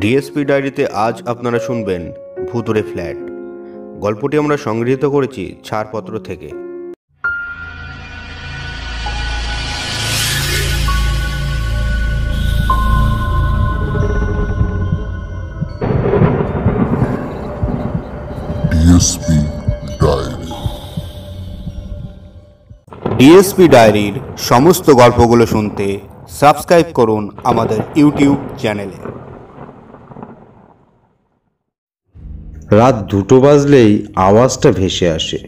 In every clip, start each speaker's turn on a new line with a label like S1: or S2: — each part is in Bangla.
S1: ডিএসপি ডায়েরিতে আজ আপনারা শুনবেন ভুতুড়ে ফ্ল্যাট। গল্পটি আমরা সংগৃহীত করেছি ছাড়পত্র থেকে। ডিএসপি ডায়েরির সমস্ত গল্পগুলো শুনতে সাবস্ক্রাইব করুন আমাদের ইউটিউব চ্যানেলে।
S2: রাত 2টো বাজলেই আওয়াজটা ভেসে আসে।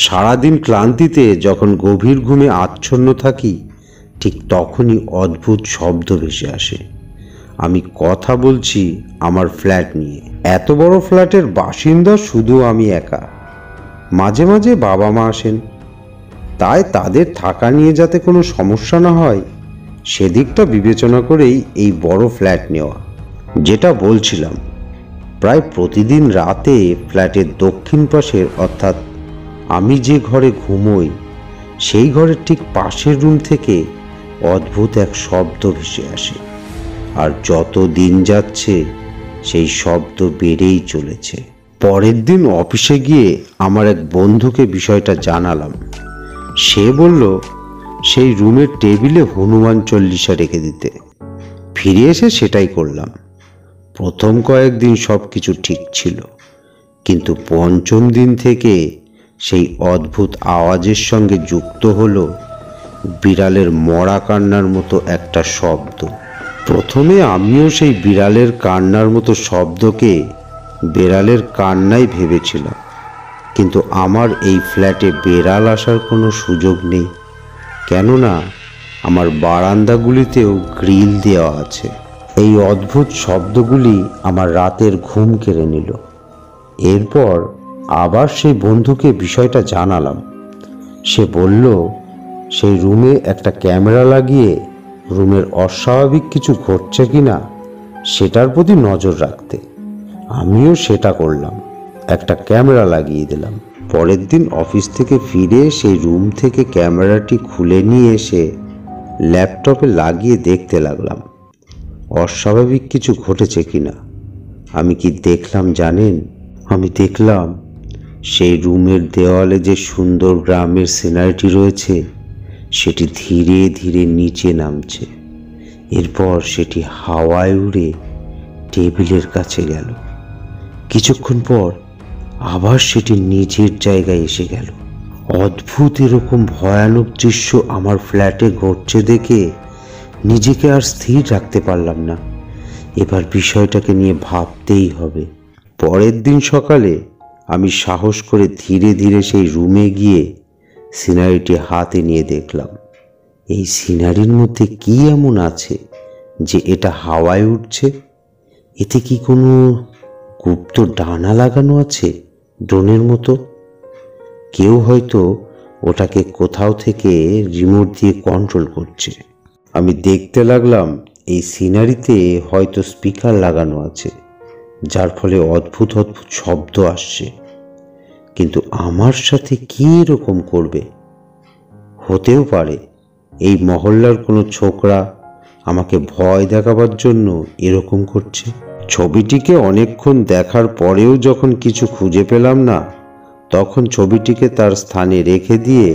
S2: সারাদিন ক্লান্তিতে যখন গভীর ঘুমে আচ্ছন্ন থাকি, ঠিক তখনই অদ্ভুত শব্দ ভেসে আসে। আমি কথা বলছি আমার ফ্ল্যাট নিয়ে। এত বড় ফ্ল্যাটের বাসিন্দা শুধু আমি একা। মাঝে মাঝে বাবা মা আসেন, তাই তাদের থাকা নিয়ে যাতে কোনো সমস্যা না হয় সেদিকটা বিবেচনা করেই এই বড় ফ্ল্যাট নেওয়া। যেটা বলছিলাম, প্রায় প্রতিদিন রাতে ফ্ল্যাটের দক্ষিণ পাশের, অর্থাৎ আমি যে ঘরে ঘুমোই সেই ঘরের ঠিক পাশের রুম থেকে অদ্ভুত এক শব্দ ভেসে আসে। আর যত দিন যাচ্ছে সেই শব্দ বেড়েই চলেছে। পরের দিন অফিসে গিয়ে আমার এক বন্ধুকে বিষয়টা জানালাম। সে বলল সেই রুমের টেবিলে হনুমান চল্লিশা রেখে দিতে। ফিরে এসে সেটাই করলাম। প্রথম কয়েকদিন সব কিছু ঠিক ছিল, কিন্তু পঞ্চম দিন থেকে সেই অদ্ভুত আওয়াজের সঙ্গে যুক্ত হলো বিড়ালের মরা কান্নার মতো একটা শব্দ। প্রথমে আমিও সেই বিড়ালের কান্নার মতো শব্দকে বেড়ালের কান্নাই ভেবেছিলাম, কিন্তু আমার এই ফ্ল্যাটে বেড়াল আসার কোনো সুযোগ নেই, কেননা আমার বারান্দাগুলিতেও গ্রিল দেওয়া আছে। এই অদ্ভুত শব্দগুলি আমার রাতের ঘুম কেড়ে নিল। এরপর আবার সেই বন্ধুকে বিষয়টা জানালাম। সে বলল সেই রুমে একটা ক্যামেরা লাগিয়ে রুমের অস্বাভাবিক কিছু ঘটছে কিনা সেটার প্রতি নজর রাখতে। আমিও সেটা করলাম, একটা ক্যামেরা লাগিয়ে দিলাম। পরের দিন অফিস থেকে ফিরে সেই রুম থেকে ক্যামেরাটি খুলে নিয়ে এসে ল্যাপটপে লাগিয়ে দেখতে লাগলাম অস্বাভাবিক কিছু ঘটেছে কিনা। আমি কি দেখলাম জানেন? আমি দেখলাম সেই রুমের দেওয়ালে যে সুন্দর গ্রামের সিনারিটি রয়েছে সেটি ধীরে ধীরে নিচে নামছে। এরপর সেটি হাওয়ায় উড়ে টেবিলের কাছে গেল। কিছুক্ষণ পর আবার সেটি নিজের জায়গায় এসে গেল। অদ্ভুত এরকম ভয়ানক দৃশ্য আমার ফ্ল্যাটে ঘটছে দেখে নিজেকে আর স্থির রাখতে পারলাম না। এবার বিষয়টাকে নিয়ে ভাবতেই হবে। পরের দিন সকালে আমি সাহস করে ধীরে ধীরে সেই রুমে গিয়ে সিনারিটি হাতে নিয়ে দেখলাম এই সিনারির মধ্যে কি এমন আছে যে এটা হাওয়ায় উঠছে। এতে কি কোনো গুপ্ত ডানা লাগানো আছে ড্রোনের মতো? কেউ হয়তো ওটাকে কোথাও থেকে রিমোট দিয়ে কন্ট্রোল করছে। আমি দেখতে লাগলাম এই সিনারিতে হয়তো স্পিকার লাগানো আছে, যার ফলে অদ্ভুত অদ্ভুত শব্দ আসছে। কিন্তু আমার সাথে কি এরকম করবে? হতেও পারে এই মহল্লার কোনো ছোকরা আমাকে ভয় দেখাবার জন্য এরকম করছে। ছবিটিকে অনেকক্ষণ দেখার পরেও যখন কিছু খুঁজে পেলাম না, তখন ছবিটিকে তার স্থানে রেখে দিয়ে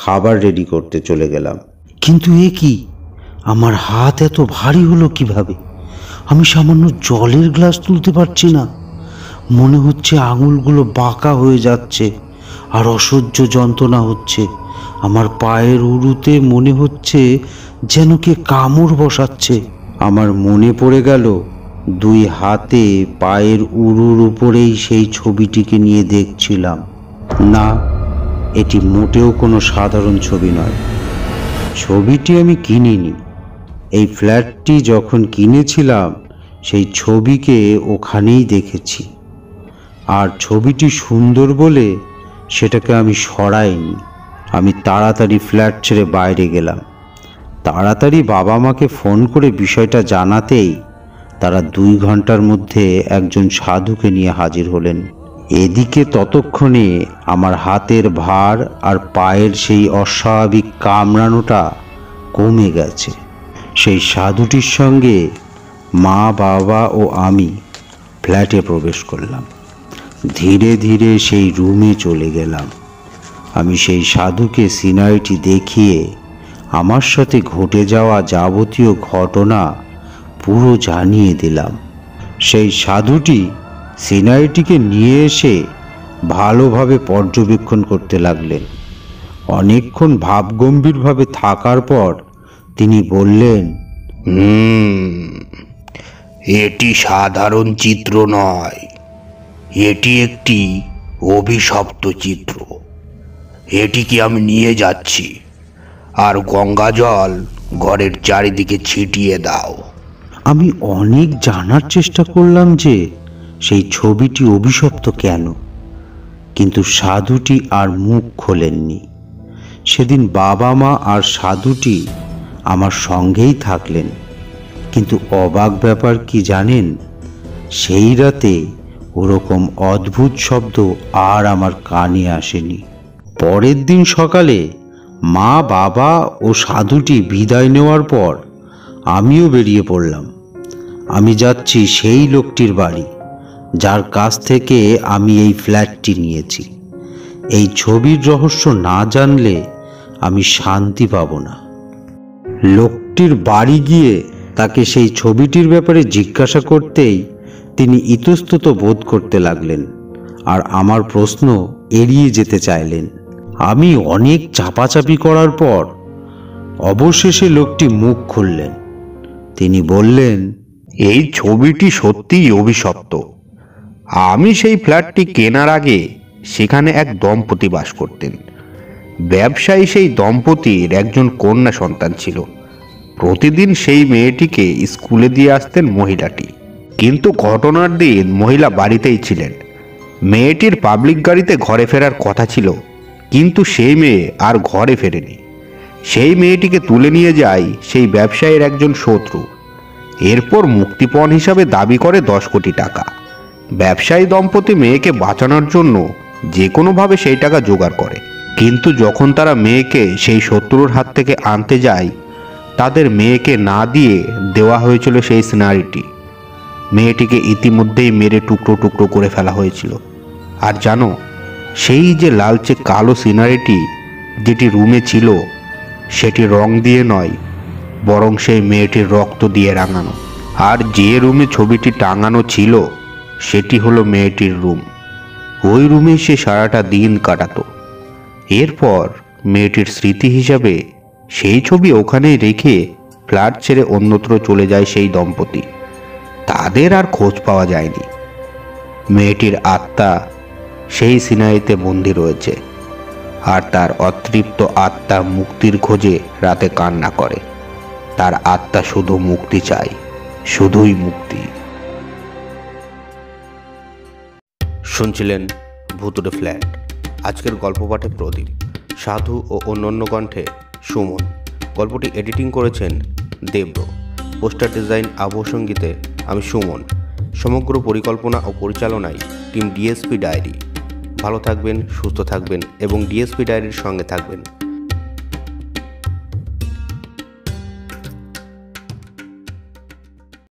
S2: খাবার রেডি করতে চলে গেলাম।
S3: কিন্তু এ কি, আমার হাত এত ভারী হলো কিভাবে? আমি সামান্য জলের গ্লাস তুলতে পারছি না। মনে হচ্ছে আঙুলগুলো বাঁকা হয়ে যাচ্ছে আর অসহ্য যন্ত্রণা হচ্ছে। আমার পায়ের উরুতে মনে হচ্ছে যেন কে কামড় বসাচ্ছে।
S2: আমার মনে পড়ে গেল দুই হাতে পায়ের উরুর উপরেই সেই ছবিটিকে নিয়ে দেখছিলাম। না, এটি মোটেও কোনো সাধারণ ছবি নয়। ছবিটি আমি কিনিনি। এই ফ্ল্যাটটি যখন কিনেছিলাম সেই ছবিকে ওখানেই দেখেছি, আর ছবিটি সুন্দর বলে সেটাকে আমি সরাইনি। আমি তাড়াতাড়ি ফ্ল্যাট ছেড়ে বাইরে গেলাম। তাড়াতাড়ি বাবা মাকে ফোন করে বিষয়টা জানাতেই তারা 2 ঘন্টার মধ্যে একজন সাধুকে নিয়ে হাজির হলেন। এদিকে ততক্ষণে আমার হাতের ভার আর পায়ের সেই অস্বাভাবিক কামড়ানোটা কমে গেছে। সেই সাধুটির সঙ্গে মা, বাবা ও আমি ফ্ল্যাটে প্রবেশ করলাম। ধীরে ধীরে সেই রুমে চলে গেলাম। আমি সেই সাধুকে সিনারিটি দেখিয়ে আমার সাথে ঘটে যাওয়া যাবতীয় ঘটনা পুরো জানিয়ে দিলাম। সেই সাধুটি সিনারিটিকে নিয়ে এসে ভালোভাবে পর্যবেক্ষণ করতে লাগলেন। অনেকক্ষণ ভাবগম্ভীরভাবে থাকার পর তিনি বললেন,
S1: এটি সাধারণ চিত্র নয়, এটি একটি অভিশপ্ত চিত্র। এটিকে আমি নিয়ে যাচ্ছি, আর গঙ্গা জল ঘরের চারিদিকে ছিটিয়ে দাও।
S3: আমি অনেক জানার চেষ্টা করলাম যে সেই ছবিটি অভিশপ্ত কেন, কিন্তু সাধুটি আর মুখ খোলেননি। সেদিন বাবা মা আর সাধুটি আমার সঙ্গেই থাকলেন, কিন্তু অবাক ব্যাপার কি জানেন, সেই রাতে ওরকম অদ্ভুত শব্দ আর আমার কানে আসেনি। পরের দিন সকালে মা, বাবা ও সাধুটি বিদায় নেওয়ার পর আমিও বেরিয়ে পড়লাম। আমি যাচ্ছি সেই লোকটির বাড়ি যার কাছ থেকে আমি এই ফ্ল্যাটটি নিয়েছি। এই ছবির রহস্য না জানলে আমি শান্তি পাব না। লোকটির বাড়ি গিয়ে তাকে সেই ছবিটির ব্যাপারে জিজ্ঞাসা করতেই তিনি ইতস্তত বোধ করতে লাগলেন আর আমার প্রশ্ন এড়িয়ে যেতে চাইলেন। আমি অনেক চাপাচাপি করার পর অবশেষে লোকটি মুখ খুললেন। তিনি বললেন,
S1: এই ছবিটি সত্যিই অভিশপ্ত। আমি সেই ফ্ল্যাটটি কেনার আগে সেখানে এক দম্পতি বাস করতেন। ব্যবসায়ী সেই দম্পতির একজন কন্যা সন্তান ছিল। প্রতিদিন সেই মেয়েটিকে স্কুলে দিয়ে আসতেন মহিলাটি, কিন্তু ঘটনার দিন মহিলা বাড়িতেই ছিলেন। মেয়েটির পাবলিক গাড়িতে ঘরে ফেরার কথা ছিল, কিন্তু সেই মেয়ে আর ঘরে ফেরেনি। সেই মেয়েটিকে তুলে নিয়ে যায় সেই ব্যবসায়ীর একজন শত্রু। এরপর মুক্তিপণ হিসাবে দাবি করে 10 কোটি টাকা। ব্যবসায়ী দম্পতি মেয়েকে বাঁচানোর জন্য যে কোনোভাবে সেই টাকা জোগাড় করে, কিন্তু যখন তারা মেয়েকে সেই শত্রুর হাত থেকে আনতে যায়, তাদের মেয়েকে না দিয়ে দেওয়া হয়েছিল সেই সিনারিটি। মেয়েটিকে ইতিমধ্যেই মেরে টুকরো টুকরো করে ফেলা হয়েছিল। আর জানো, সেই যে লালচে কালো সিনারিটি যেটি রুমে ছিল, সেটি রং দিয়ে নয়, বরং সেই মেয়েটির রক্ত দিয়ে রাঙানো। আর যে রুমে ছবিটি টাঙানো ছিল সেটি হলো মেয়েটির রুম। ওই রুমে সে সারাটা দিন কাটাতো। এরপর মেয়েটির স্মৃতি হিসাবে সেই ছবি ওখানেই রেখে ফ্ল্যাট ছেড়ে অন্যত্র চলে যায় সেই দম্পতি। তাদের আর খোঁজ পাওয়া যায়নি। মেয়েটির আত্মা সেই সিনারিতে বন্দী রয়েছে, আর তার অতৃপ্ত আত্মা মুক্তির খোঁজে রাতে কান্না করে। তার আত্মা শুধু মুক্তি চায়, শুধুই মুক্তি। শুনছিলেন ভুতুড়ে ফ্ল্যাট। আজকের গল্প পাঠে প্রদীপ, সাধু ও অন্যান্য কণ্ঠে সুমন। গল্পটি এডিটিং করেছেন দেব্র। পোস্টার ডিজাইন, আবহ সঙ্গীতে আমি সুমন। সমগ্র পরিকল্পনা ও পরিচালনায় টিম ডিএসপি ডায়েরি। ভালো থাকবেন, সুস্থ থাকবেন এবং ডিএসপি ডায়েরির সঙ্গে থাকবেন।